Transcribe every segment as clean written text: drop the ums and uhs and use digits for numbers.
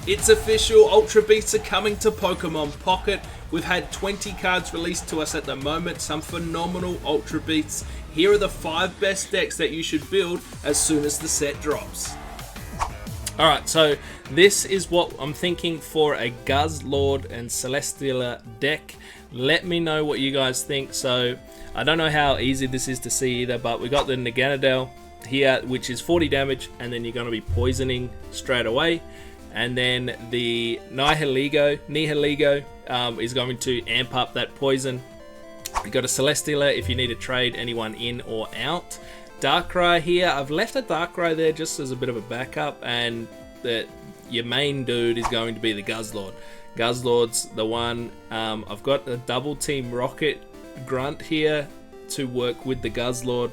It's official, Ultra Beasts are coming to Pokemon Pocket. We've had 20 cards released to us at the moment, some phenomenal Ultra Beasts. Here are the 5 best decks that you should build as soon as the set drops. Alright, so this is what I'm thinking for a Guzzlord and Celesteela deck. Let me know what you guys think. So, I don't know how easy this is to see either, but we got the Naganadel here, which is 40 damage, and then you're going to be poisoning straight away. And then the Nihilego is going to amp up that poison. We got a Celesteela if you need to trade anyone in or out. Darkrai here, I've left a Darkrai there just as a bit of a backup, and your main dude is going to be the Guzzlord. Guzzlord's the one. I've got a double team Rocket Grunt here to work with the Guzzlord.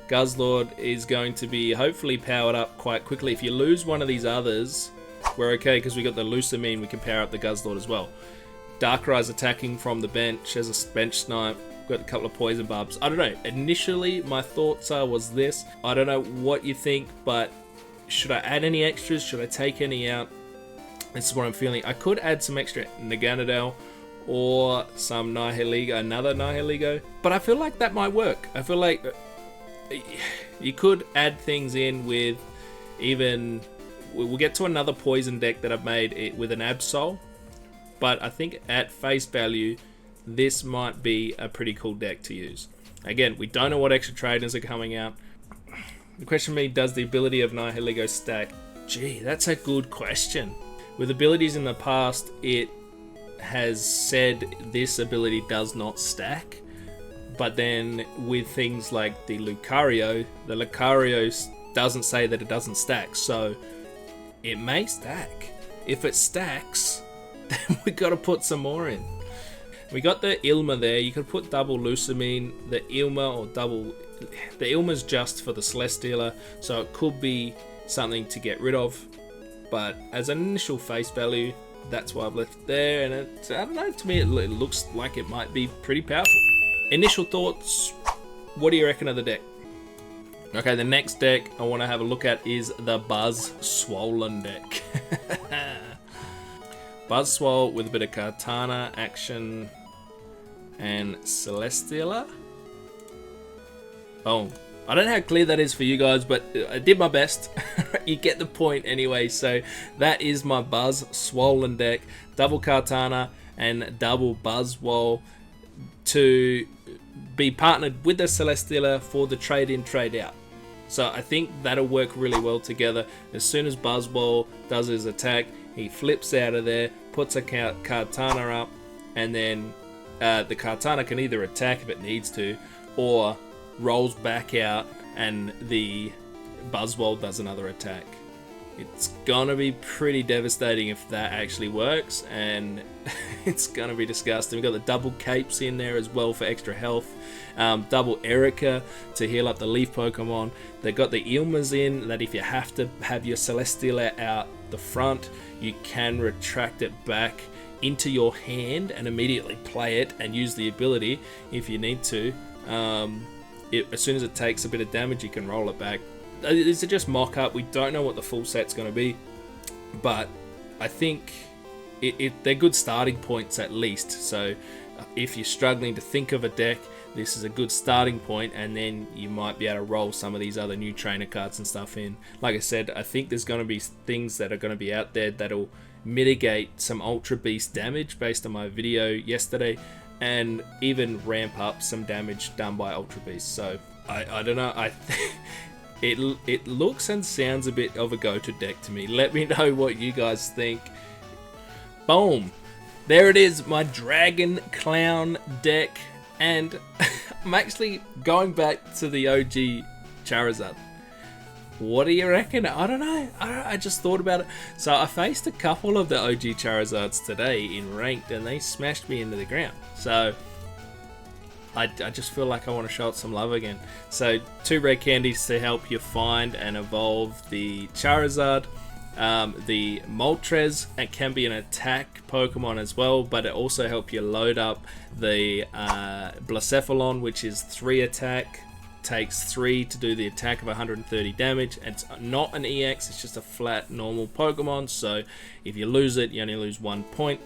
Guzzlord is going to be hopefully powered up quite quickly. If you lose one of these others, we're okay because we got the Lucamine, we can power up the Guzzlord as well. Darkrai's attacking from the bench as a bench snipe. Got a couple of poison barbs. I don't know. Initially, my thoughts was this. I don't know what you think, but should I add any extras? Should I take any out? This is what I'm feeling. I could add some extra Naganadel or some Nihilego, another Nihilego, but I feel like that might work. I feel like you could add things in with even. We'll get to another poison deck that I've made with an Absol, but I think at face value, this might be a pretty cool deck to use. Again, we don't know what extra trainers are coming out. The question me, does the ability of Nihilego stack? Gee, that's a good question. With abilities in the past, it has said this ability does not stack, but then with things like the Lucario doesn't say that it doesn't stack, so it may stack. If it stacks, then we got to put some more in. We got the Ilma there. You could put double Lucamine, the Ilma, or double. The Ilma's just for the Celesteela, so it could be something to get rid of. But as an initial face value, that's why I've left it there. And I don't know, to me it looks like it might be pretty powerful. Initial thoughts, what do you reckon of the deck? Okay, the next deck I want to have a look at is the Buzzwole deck. Buzzwole with a bit of Kartana action and Celesteela. Oh, I don't know how clear that is for you guys, but I did my best. You get the point anyway. So that is my Buzzwole deck. Double Kartana and double Buzzwole to be partnered with the Celesteela for the trade in, trade out. So I think that'll work really well together. As soon as Buzzwole does his attack, he flips out of there, puts a Kartana up, and then the Kartana can either attack if it needs to, or rolls back out and the Buzzwole does another attack. It's gonna be pretty devastating if that actually works, and it's gonna be disgusting. We've got the double Capes in there as well for extra health, double Erica to heal up the Leaf Pokemon. They've got the Ilmas in that if you have to have your Celesteela out the front, you can retract it back into your hand and immediately play it and use the ability if you need to. As soon as it takes a bit of damage, you can roll it back. These are just mock-up. We don't know what the full set's going to be, but I think they're good starting points at least. So if you're struggling to think of a deck, this is a good starting point, and then you might be able to roll some of these other new trainer cards and stuff in. Like I said, I think there's going to be things that are going to be out there that'll mitigate some Ultra Beast damage based on my video yesterday, and even ramp up some damage done by Ultra Beast. So I don't know. It looks and sounds a bit of a go-to deck to me. Let me know what you guys think. Boom. There it is, my Dragon Clown deck. And I'm actually going back to the OG Charizard. What do you reckon? I don't know. I just thought about it. So I faced a couple of the OG Charizards today in ranked, and they smashed me into the ground. So I just feel like I want to show it some love again. So 2 rare candies to help you find and evolve the Charizard. The Moltres, it can be an attack Pokemon as well, but it also helps you load up the Blacephalon, which is 3 attack. takes 3 to do the attack of 130 damage. It's not an EX, it's just a flat normal Pokemon, so if you lose it, you only lose 1 point.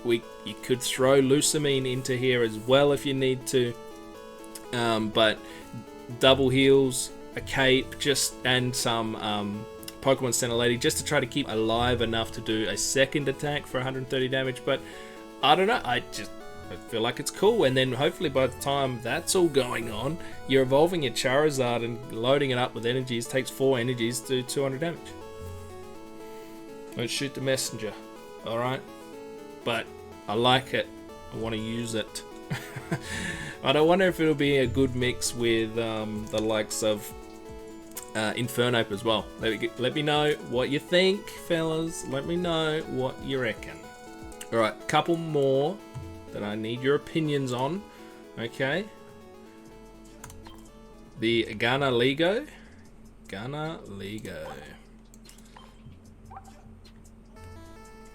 You could throw Lucamine into here as well if you need to, but double heals, a cape, and some Pokemon Center Lady just to try to keep alive enough to do a second attack for 130 damage. But I don't know, I feel like it's cool. And then hopefully by the time that's all going on, you're evolving your Charizard and loading it up with energies. Takes 4 energies to do 200 damage. Don't shoot the messenger, alright? But I like it. I want to use it. I don't wonder if it'll be a good mix with the likes of Infernape as well. Let me know what you think, fellas. Let me know what you reckon. Alright, a couple more that I need your opinions on. Okay. The Nihilego.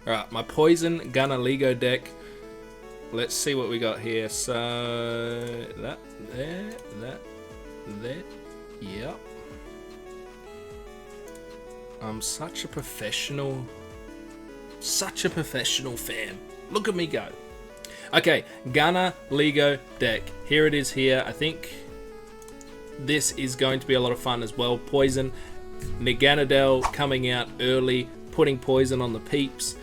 Alright, my Poison Nihilego deck. Let's see what we got here. So, that, yep. I'm such a professional fan. Look at me go. Okay, Nihilego deck. Here it is here. I think this is going to be a lot of fun as well. Poison. Naganadel coming out early, putting poison on the peeps.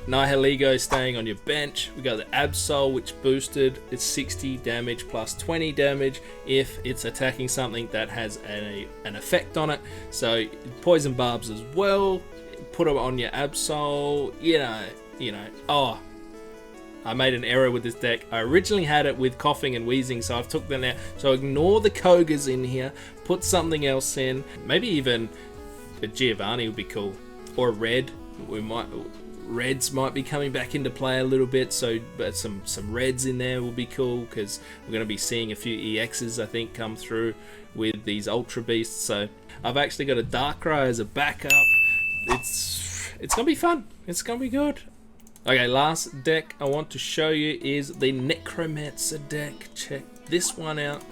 Nihilego staying on your bench. We got the Absol, which boosted its 60 damage plus 20 damage if it's attacking something that has an effect on it. So poison barbs as well. Put them on your Absol. You know. Oh, I made an error with this deck. I originally had it with coughing and wheezing, so I've took them out. So ignore the Kogas in here. Put something else in. Maybe even a Giovanni would be cool, or a red. Reds might be coming back into play a little bit, so but some reds in there will be cool because we're going to be seeing a few EXs I think come through with these Ultra Beasts. So I've actually got a Darkrai as a backup. It's gonna be fun. It's gonna be good. Okay, last deck I want to show you is the Necrozma deck. Check this one out.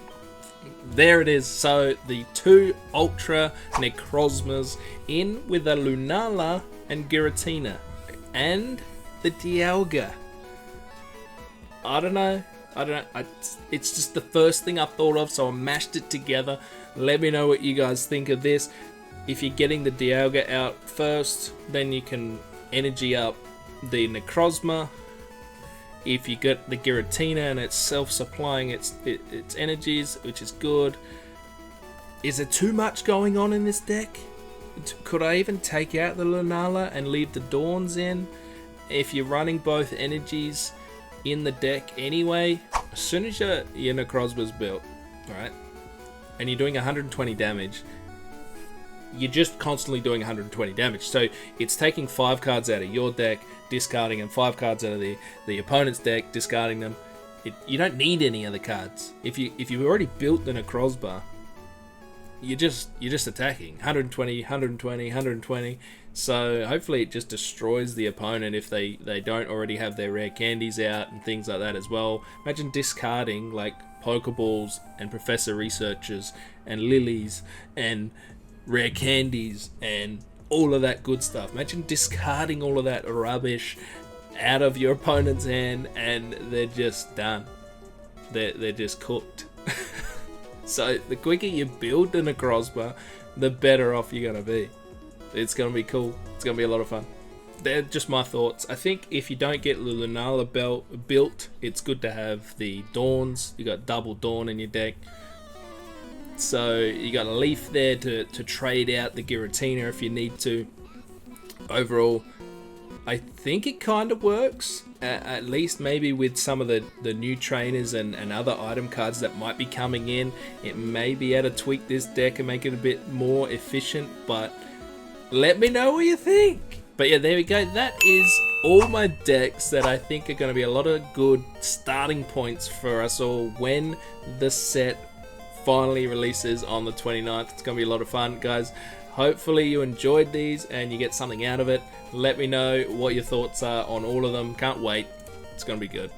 There it is. So the 2 Ultra Necrozmas in with a Lunala and Giratina. And the Dialga. I don't know. It's just the first thing I thought of, so I mashed it together. Let me know what you guys think of this. If you're getting the Dialga out first, then you can energy up the Necrozma. If you get the Giratina and it's self-supplying its energies, which is good. Is there too much going on in this deck? Could I even take out the Lunala and leave the Dawns in? If you're running both energies in the deck anyway, as soon as your Necrozma's built, right, and you're doing 120 damage, you're just constantly doing 120 damage. So it's taking 5 cards out of your deck, discarding them, 5 cards out of the opponent's deck, discarding them. You don't need any other cards. If you've already built the Necrozma, you're just attacking 120, 120, 120. So hopefully it just destroys the opponent if they don't already have their rare candies out and things like that as well. Imagine discarding like Pokeballs and Professor Researchers and Lilies and rare candies and all of that good stuff. Imagine discarding all of that rubbish out of your opponent's hand and they're just done. They're just cooked. So the quicker you build the Necrozma, the better off you're going to be. It's going to be cool. It's going to be a lot of fun. They're just my thoughts. I think if you don't get the Lunala built, it's good to have the Dawns. You got double Dawn in your deck. So you got a Leaf there to trade out the Giratina if you need to. Overall, I think it kind of works. At least maybe with some of the new trainers and other item cards that might be coming in. It may be able to tweak this deck and make it a bit more efficient, but let me know what you think. But yeah, there we go. That is all my decks that I think are going to be a lot of good starting points for us all when the set finally releases on the 29th. It's going to be a lot of fun, guys. Hopefully you enjoyed these and you get something out of it. Let me know what your thoughts are on all of them. Can't wait. It's going to be good.